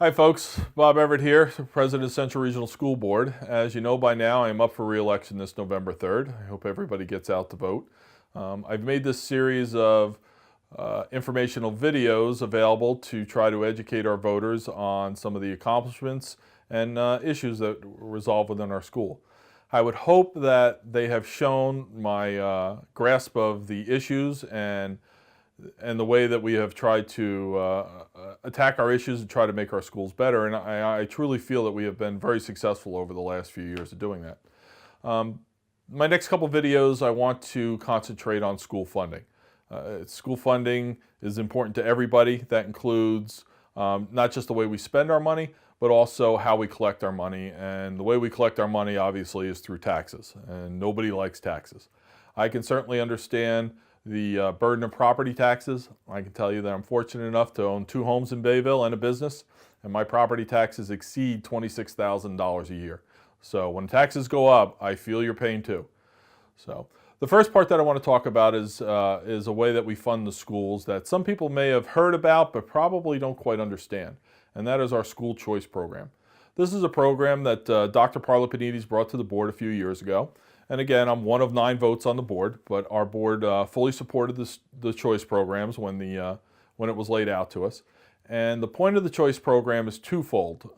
Hi folks, Bob Everett here, President of Central Regional School Board. As you know by now, I am up for re-election this November 3rd. I hope everybody gets out to vote. I've made this series of informational videos available to try to educate our voters on some of the accomplishments and issues that resolve within our school. I would hope that they have shown my grasp of the issues and the way that we have tried to attack our issues and try to make our schools better. And I truly feel that we have been very successful over the last few years of doing that. My next couple videos, I want to concentrate on school funding. School funding is important to everybody. That includes not just the way we spend our money, but also how we collect our money. And the way we collect our money, obviously, is through taxes. And nobody likes taxes. I can certainly understand the burden of property taxes. I can tell you that I'm fortunate enough to own 2 homes in Bayville and a business, and my property taxes exceed $26,000 a year. So when taxes go up, I feel your pain too. So the first part that I want to talk about is a way that we fund the schools that some people may have heard about but probably don't quite understand, and that is our school choice program. This is a program that Dr. Parlapanides brought to the board a few years ago. And again, I'm one of 9 votes on the board, but our board fully supported the choice programs when it was laid out to us. And the point of the choice program is twofold.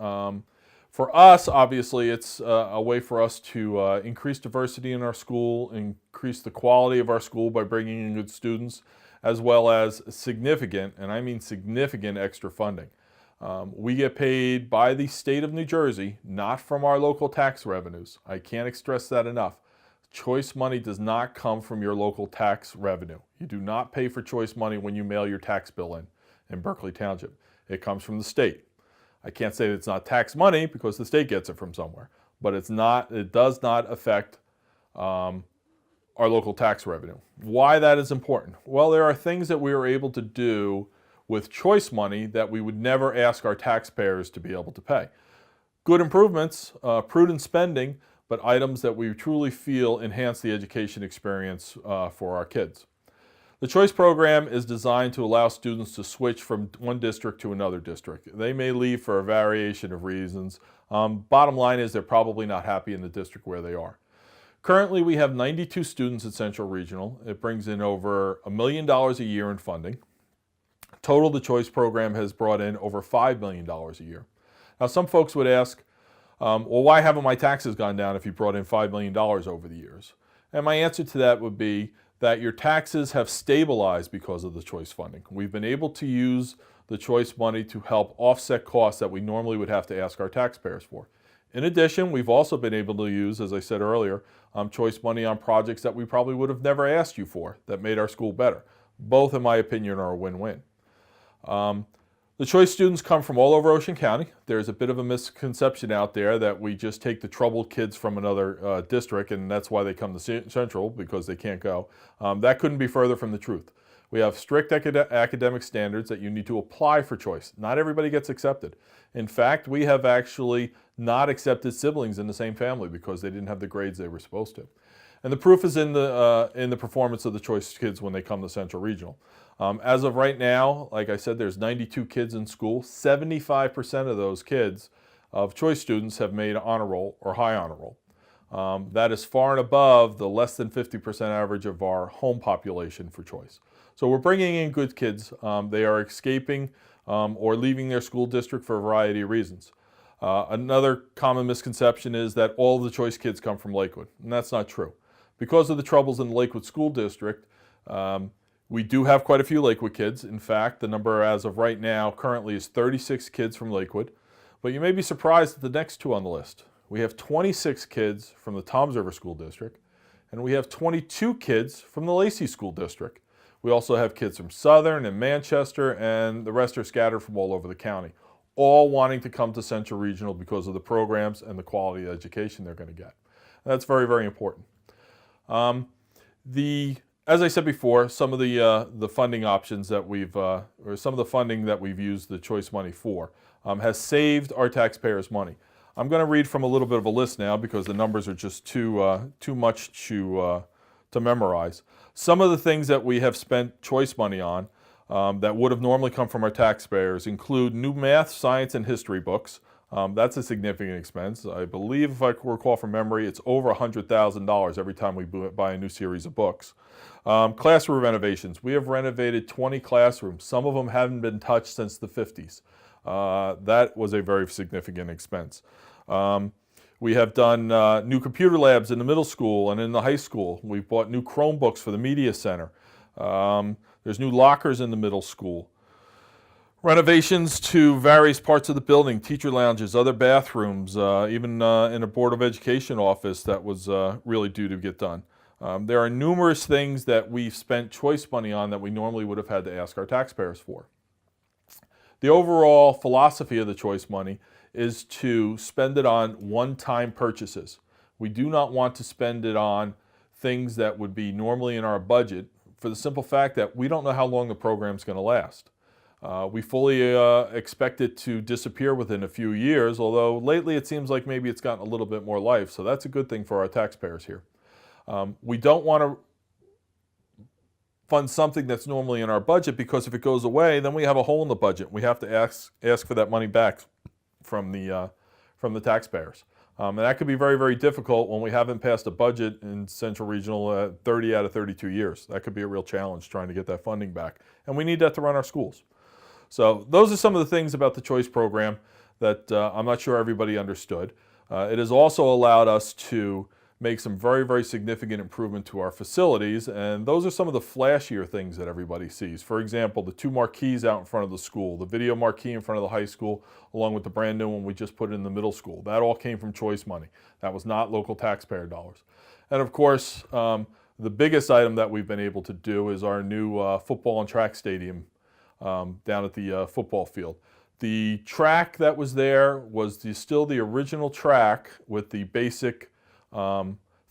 For us, obviously, it's a way for us to increase diversity in our school, increase the quality of our school by bringing in good students, as well as significant, and I mean significant, extra funding. We get paid by the state of New Jersey, not from our local tax revenues. I can't stress that enough. Choice money does not come from your local tax revenue. You do not pay for choice money when you mail your tax bill in Berkeley Township. It comes from the state. I can't say that it's not tax money because the state gets it from somewhere, but it does not affect our local tax revenue. Why that is important? Well, there are things that we are able to do with choice money that we would never ask our taxpayers to be able to pay. Good improvements, prudent spending, but items that we truly feel enhance the education experience for our kids. The choice program is designed to allow students to switch from one district to another district. They may leave for a variation of reasons. Bottom line is they're probably not happy in the district where they are. Currently, we have 92 students at Central Regional. It brings in over $1 million a year in funding. Total, the choice program has brought in over $5 million a year. Now, some folks would ask, well, why haven't my taxes gone down if you brought in $5 million over the years? And my answer to that would be that your taxes have stabilized because of the choice funding. We've been able to use the choice money to help offset costs that we normally would have to ask our taxpayers for. In addition, we've also been able to use, as I said earlier, choice money on projects that we probably would have never asked you for that made our school better. Both, in my opinion, are a win-win. The choice students come from all over Ocean County. There's a bit of a misconception out there that we just take the troubled kids from another district and that's why they come to Central, because they can't go. That couldn't be further from the truth. We have strict academic standards that you need to apply for choice. Not everybody gets accepted. In fact, we have actually not accepted siblings in the same family because they didn't have the grades they were supposed to. And the proof is in the performance of the choice kids when they come to Central Regional. As of right now, like I said, there's 92 kids in school. 75% of those kids of choice students have made honor roll or high honor roll. That is far and above the less than 50% average of our home population for choice. So we're bringing in good kids. They are escaping or leaving their school district for a variety of reasons. Another common misconception is that all of the choice kids come from Lakewood, and that's not true. Because of the troubles in the Lakewood School District, we do have quite a few Lakewood kids. In fact, the number as of right now currently is 36 kids from Lakewood. But you may be surprised at the next 2 on the list. We have 26 kids from the Toms River School District, and we have 22 kids from the Lacey School District. We also have kids from Southern and Manchester, and the rest are scattered from all over the county, all wanting to come to Central Regional because of the programs and the quality of education they're going to get. And that's very, very important. As I said before, some of the funding options that or some of the funding that we've used the choice money for has saved our taxpayers money. I'm going to read from a little bit of a list now because the numbers are just too much to memorize. Some of the things that we have spent choice money on that would have normally come from our taxpayers include new math, science, and history books. That's a significant expense. I believe, if I recall from memory, it's over $100,000 every time we buy a new series of books. Classroom renovations. We have renovated 20 classrooms. Some of them haven't been touched since the 50s. That was a very significant expense. We have done new computer labs in the middle school and in the high school. We've bought new Chromebooks for the media center. There's new lockers in the middle school. Renovations to various parts of the building, teacher lounges, other bathrooms, even in a Board of Education office that was really due to get done. There are numerous things that we've spent choice money on that we normally would have had to ask our taxpayers for. The overall philosophy of the choice money is to spend it on one-time purchases. We do not want to spend it on things that would be normally in our budget for the simple fact that we don't know how long the program's going to last. We fully expect it to disappear within a few years, although lately it seems like maybe it's gotten a little bit more life, so that's a good thing for our taxpayers here. We don't want to fund something that's normally in our budget, because if it goes away, then we have a hole in the budget. We have to ask for that money back from the taxpayers. And that could be very, very difficult when we haven't passed a budget in Central Regional 30 out of 32 years. That could be a real challenge trying to get that funding back. And we need that to run our schools. So those are some of the things about the Choice program that I'm not sure everybody understood. It has also allowed us to make some very, very significant improvement to our facilities, and those are some of the flashier things that everybody sees. For example, the 2 marquees out in front of the school, the video marquee in front of the high school, along with the brand new one we just put in the middle school. That all came from Choice money. That was not local taxpayer dollars. And of course, the biggest item that we've been able to do is our new football and track stadium down at the football field. The track that was there was still the original track with the basic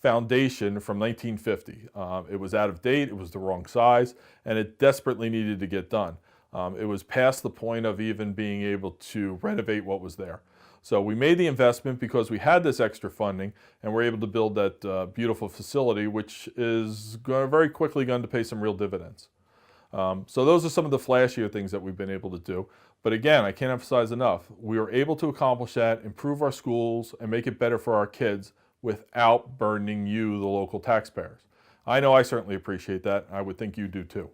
foundation from 1950. It was out of date, it was the wrong size, and it desperately needed to get done. It was past the point of even being able to renovate what was there. So we made the investment because we had this extra funding, and we're able to build that beautiful facility, which is very quickly going to pay some real dividends. So those are some of the flashier things that we've been able to do. But again, I can't emphasize enough, we were able to accomplish that, improve our schools, and make it better for our kids without burdening you, the local taxpayers. I know I certainly appreciate that. I would think you do too.